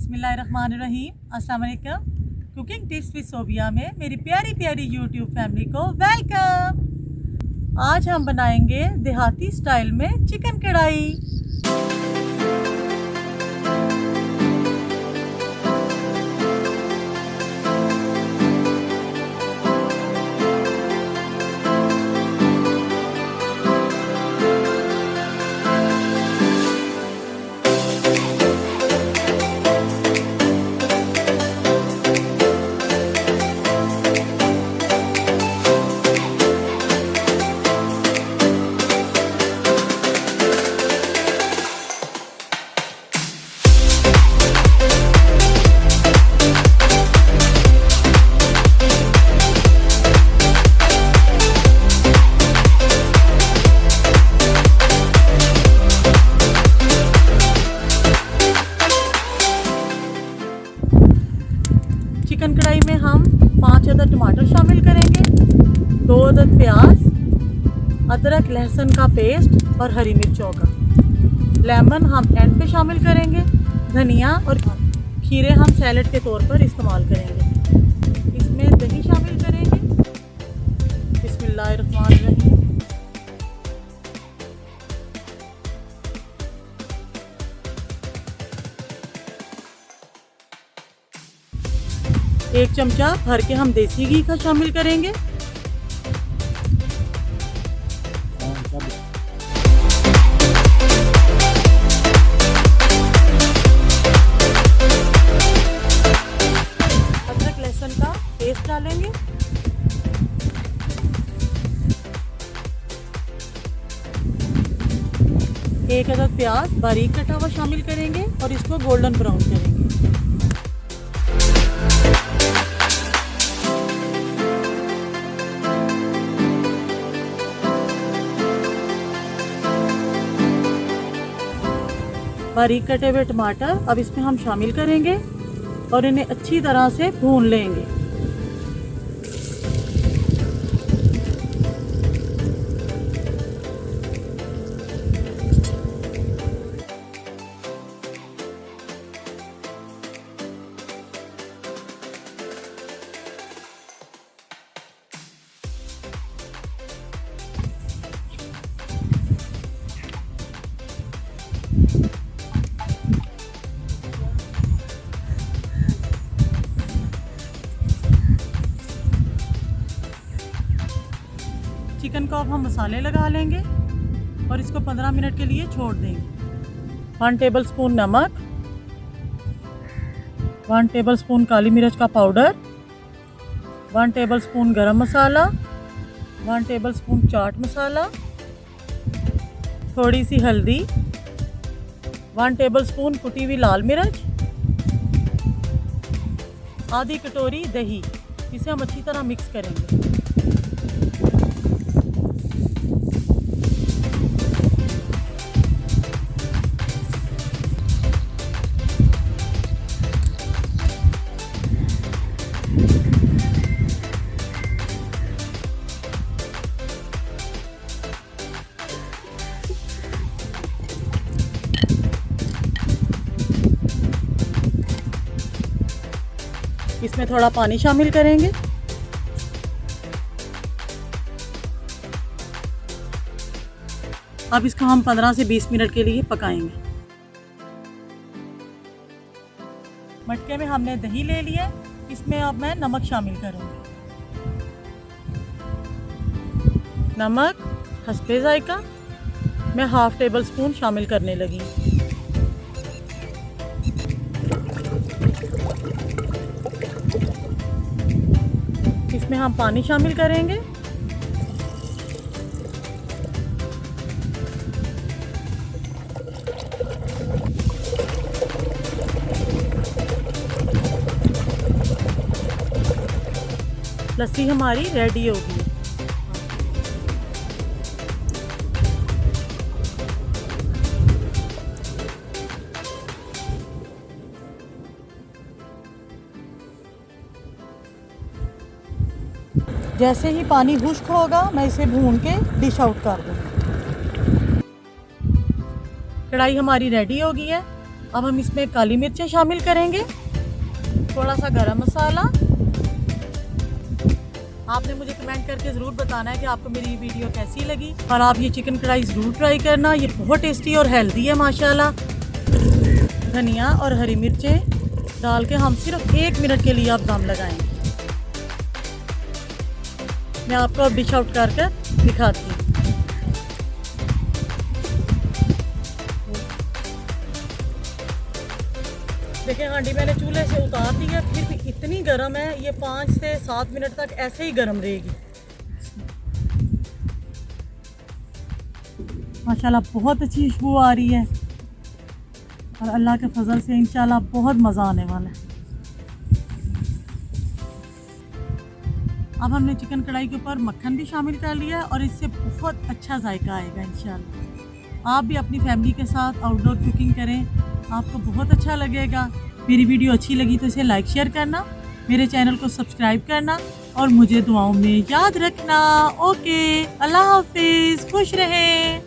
बिस्मिल्लाहिर्रहमानिर्रहीम, अस्सलाम वालेकुम। कुकिंग टिप्स विद सोबिया में मेरी प्यारी प्यारी यूट्यूब फैमिली को वेलकम। आज हम बनाएंगे देहाती स्टाइल में चिकन कढ़ाई। चिकन कढ़ाई में हम 5 अदद टमाटर शामिल करेंगे, 2 अदद प्याज, अदरक लहसुन का पेस्ट और हरी मिर्चों का। लेमन हम एंड पे शामिल करेंगे। धनिया और खीरे हम सैलेड के तौर पर इस्तेमाल करेंगे। इसमें दही शामिल करेंगे। बिस्मिल्लाहिर्रहमानिर्रहीम। एक चमचा भर के हम देसी घी का शामिल करेंगे। अदरक लहसुन का पेस्ट डालेंगे। एक अदद प्याज बारीक कटा हुआ शामिल करेंगे और इसको गोल्डन ब्राउन करेंगे। बारीक कटे हुए टमाटर अब इसमें हम शामिल करेंगे और इन्हें अच्छी तरह से भून लेंगे। चिकन को अब हम मसाले लगा लेंगे और इसको 15 मिनट के लिए छोड़ देंगे। 1 टेबलस्पून नमक, 1 टेबलस्पून काली मिर्च का पाउडर, 1 टेबलस्पून गरम मसाला, 1 टेबलस्पून चाट मसाला, थोड़ी सी हल्दी, 1 टेबलस्पून कुटी हुई लाल मिर्च, आधी कटोरी दही। इसे हम अच्छी तरह मिक्स करेंगे। इसमें थोड़ा पानी शामिल करेंगे। अब इसको हम 15 से 20 मिनट के लिए पकाएंगे। मटके में हमने दही ले लिया, इसमें अब मैं नमक शामिल करूँगी। नमक हस्बे जायका मैं 1/2 टेबलस्पून शामिल करने लगी। इसमें हम पानी शामिल करेंगे। लस्सी हमारी रेडी होगी। जैसे ही पानी खुश्क होगा मैं इसे भून के डिश आउट कर दूँगी। कढ़ाई हमारी रेडी हो गई है। अब हम इसमें काली मिर्चें शामिल करेंगे, थोड़ा सा गरम मसाला। आपने मुझे कमेंट करके ज़रूर बताना है कि आपको मेरी ये वीडियो कैसी लगी, और आप ये चिकन कढ़ाई ज़रूर ट्राई करना। ये बहुत टेस्टी और हेल्दी है माशाल्लाह। धनिया और हरी मिर्चें डाल के हम सिर्फ 1 मिनट के लिए आप दम लगाएंगे। मैं आपको अब डिश आउट करके दिखाती हूँ। देखिए हांडी मैंने चूल्हे से उतार दी है, फिर भी इतनी गर्म है, ये 5 से 7 मिनट तक ऐसे ही गर्म रहेगी। माशाल्लाह बहुत अच्छी खुशबू आ रही है, और अल्लाह के फजल से इंशाल्लाह बहुत मज़ा आने वाला है। अब हमने चिकन कढ़ाई के ऊपर मक्खन भी शामिल कर लिया है, और इससे बहुत अच्छा जायका आएगा इंशाल्लाह। आप भी अपनी फैमिली के साथ आउटडोर कुकिंग करें, आपको बहुत अच्छा लगेगा। मेरी वीडियो अच्छी लगी तो इसे लाइक शेयर करना, मेरे चैनल को सब्सक्राइब करना, और मुझे दुआओं में याद रखना। ओके, अल्लाह हाफिज़, खुश रहें।